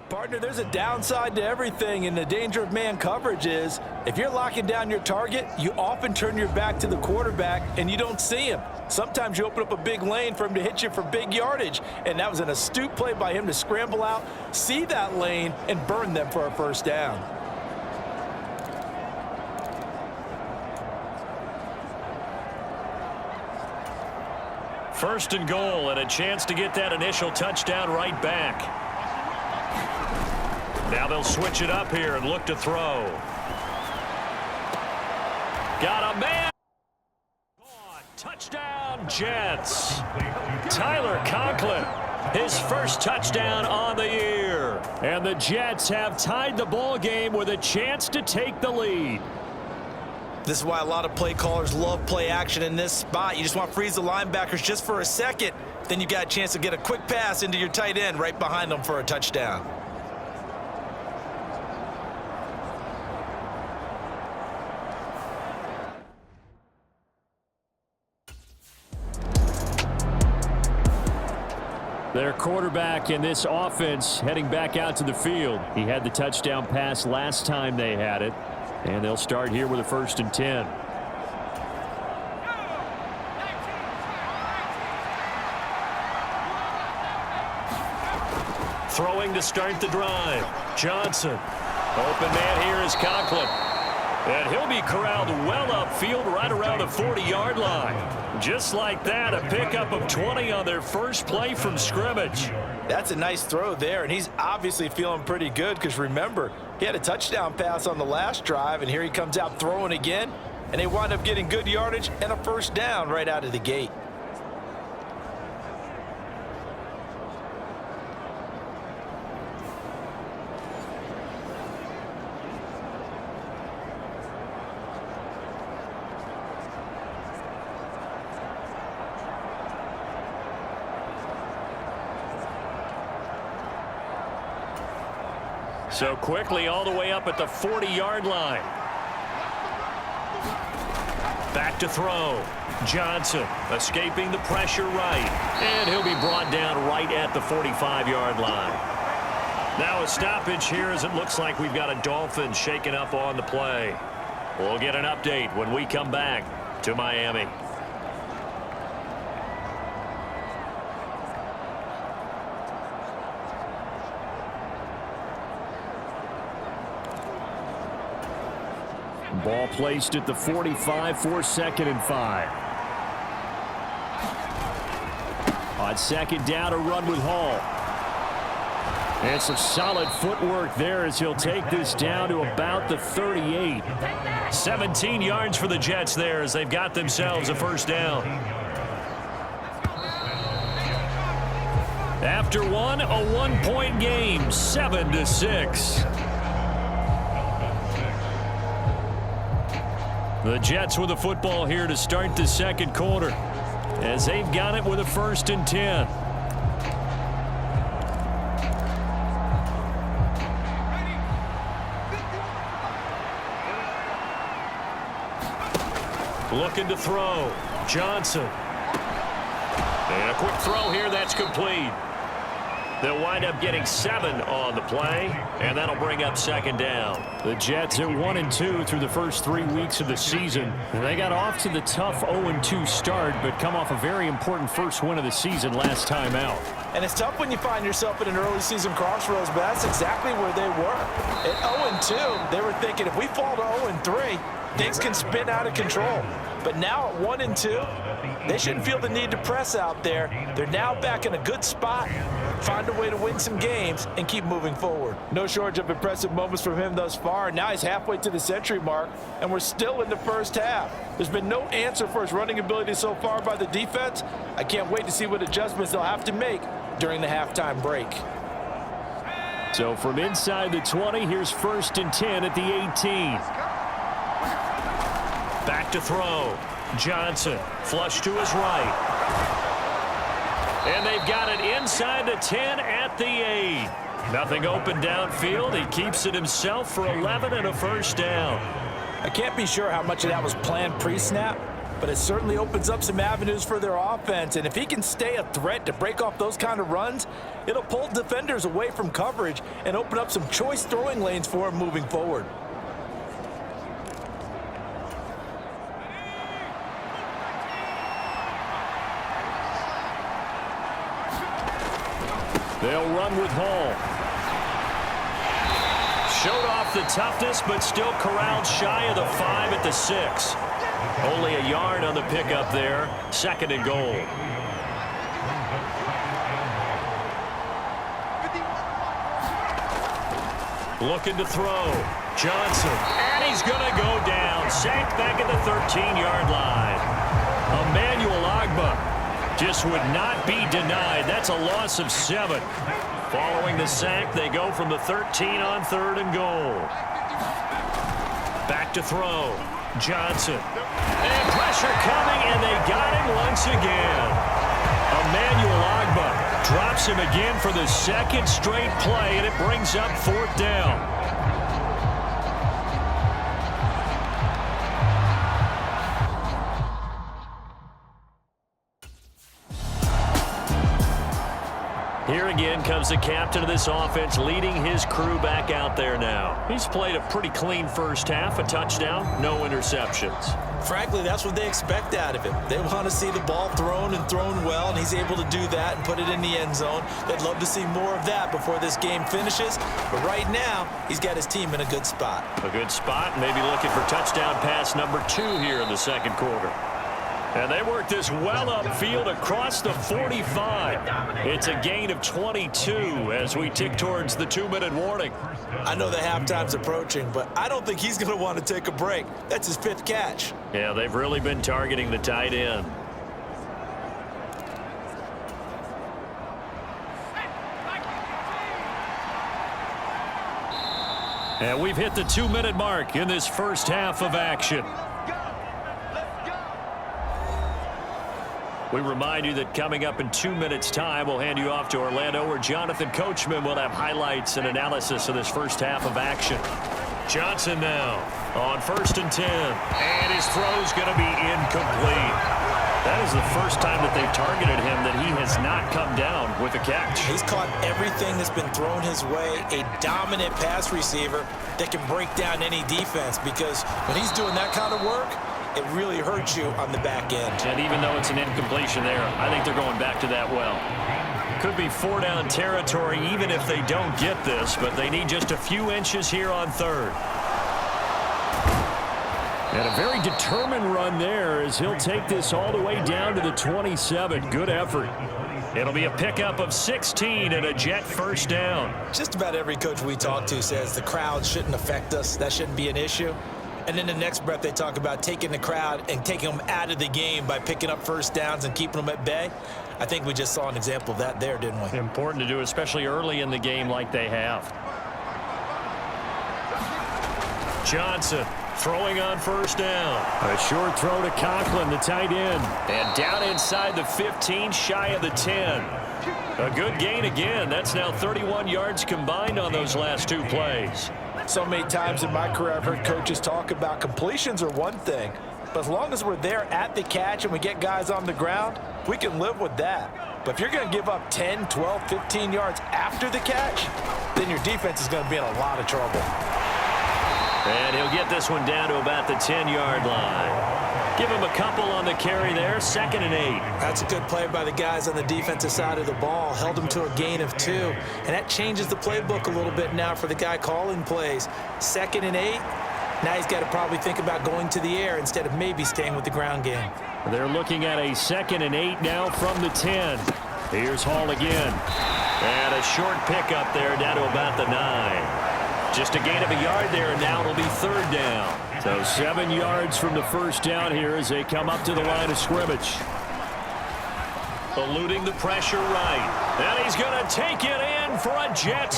Partner, there's a downside to everything, and the danger of man coverage is if you're locking down your target, you often turn your back to the quarterback and you don't see him. Sometimes you open up a big lane for him to hit you for big yardage, and that was an astute play by him to scramble out, see that lane, and burn them for a first down. First and goal, and a chance to get that initial touchdown right back. Now they'll switch it up here and look to throw. Got a man. Touchdown, Jets. Tyler Conklin, his first touchdown on the year. And the Jets have tied the ball game with a chance to take the lead. This is why a lot of play callers love play action in this spot. You just want to freeze the linebackers just for a second. Then you got a chance to get a quick pass into your tight end right behind them for a touchdown. Their quarterback in this offense heading back out to the field. He had the touchdown pass last time they had it. And they'll start here with a 1st and 10. Throwing to start the drive. Johnson. Open man here is Conklin. And he'll be corralled well upfield right around the 40-yard line. Just like that, a pickup of 20 on their first play from scrimmage. That's a nice throw there, and he's obviously feeling pretty good because, remember, he had a touchdown pass on the last drive, and here he comes out throwing again, and they wind up getting good yardage and a first down right out of the gate. So quickly all the way up at the 40-yard line. Back to throw. Johnson escaping the pressure right. And he'll be brought down right at the 45-yard line. Now a stoppage here as it looks like we've got a Dolphin shaken up on the play. We'll get an update when we come back to Miami. Ball placed at the 45 for 2nd and 5. On 2nd down, a run with Hall. And some solid footwork there as he'll take this down to about the 38. 17 yards for the Jets there as they've got themselves a first down. After one, a 1-point game, 7-6. The Jets with the football here to start the 2nd quarter as they've got it with a 1st and 10. Looking to throw. Johnson. And a quick throw here that's complete. They'll wind up getting 7 on the play, and that'll bring up 2nd down. The Jets are 1-2 through the first 3 weeks of the season. They got off to the tough 0-2 start, but come off a very important first win of the season last time out. And it's tough when you find yourself in an early season crossroads, but that's exactly where they were. At 0-2, they were thinking if we fall to 0-3, things can spin out of control. But now at 1-2, they shouldn't feel the need to press out there. They're now back in a good spot. Find a way to win some games and keep moving forward. No shortage of impressive moments from him thus far. Now he's halfway to the century mark, and we're still in the first half. There's been no answer for his running ability so far by the defense. I can't wait to see what adjustments they'll have to make during the halftime break. So from inside the 20, here's 1st and 10 at the 18. Back to throw. Johnson, flush to his right. And they've got it inside the 10 at the 8. Nothing open downfield. He keeps it himself for 11 and a first down. I can't be sure how much of that was planned pre-snap, but it certainly opens up some avenues for their offense. And if he can stay a threat to break off those kind of runs, it'll pull defenders away from coverage and open up some choice throwing lanes for him moving forward. They'll run with Hall. Showed off the toughness, but still corralled shy of the 5 at the 6. Only a yard on the pickup there. 2nd and goal. Looking to throw. Johnson. And he's going to go down. Sacked back at the 13-yard line. Emmanuel Ogbah just would not be denied. That's a loss of 7. Following the sack, they go from the 13 on 3rd and goal. Back to throw. Johnson. And pressure coming, and they got him once again. Emmanuel Ogbah drops him again for the 2nd straight play, and it brings up 4th down. Here again comes the captain of this offense, leading his crew back out there now. He's played a pretty clean first half, a touchdown, no interceptions. Frankly, that's what they expect out of him. They want to see the ball thrown and thrown well, and he's able to do that and put it in the end zone. They'd love to see more of that before this game finishes, but right now, he's got his team in a good spot. A good spot, maybe looking for touchdown pass number 2 here in the 2nd quarter. And they work this well upfield across the 45. It's a gain of 22 as we tick towards the 2-minute warning. I know the halftime's approaching, but I don't think he's going to want to take a break. That's his 5th catch. Yeah, they've really been targeting the tight end. And we've hit the 2-minute mark in this first half of action. We remind you that coming up in 2 minutes' time, we'll hand you off to Orlando, where Jonathan Coachman will have highlights and analysis of this first half of action. Johnson now on 1st and 10. And his throw's going to be incomplete. That is the first time that they've targeted him that he has not come down with a catch. He's caught everything that's been thrown his way, a dominant pass receiver that can break down any defense, because when he's doing that kind of work, it really hurts you on the back end. And even though it's an incompletion there, I think they're going back to that well. Could be 4-down territory even if they don't get this, but they need just a few inches here on 3rd. And a very determined run there as he'll take this all the way down to the 27. Good effort. It'll be a pickup of 16 and a Jet 1st down. Just about every coach we talk to says the crowd shouldn't affect us. That shouldn't be an issue. And then the next breath they talk about taking the crowd and taking them out of the game by picking up 1st downs and keeping them at bay. I think we just saw an example of that there, didn't we? Important to do, especially early in the game like they have. Johnson throwing on 1st down. A short throw to Conklin, the tight end. And down inside the 15, shy of the 10. A good gain again. That's now 31 yards combined on those last 2 plays. So many times in my career I've heard coaches talk about completions are one thing, but as long as we're there at the catch and we get guys on the ground, we can live with that. But if you're going to give up 10, 12, 15 yards after the catch, then your defense is going to be in a lot of trouble. And he'll get this one down to about the 10-yard line. Give him a couple on the carry there, 2nd and 8. That's a good play by the guys on the defensive side of the ball. Held him to a gain of 2. And that changes the playbook a little bit now for the guy calling plays. 2nd and 8. Now he's got to probably think about going to the air instead of maybe staying with the ground game. They're looking at a 2nd and 8 now from the 10. Here's Hall again. And a short pickup there down to about the 9. Just a gain of a yard there, and now it'll be 3rd down. So 7 yards from the 1st down here as they come up to the line of scrimmage. Eluding the pressure right. And he's going to take it in for a Jets.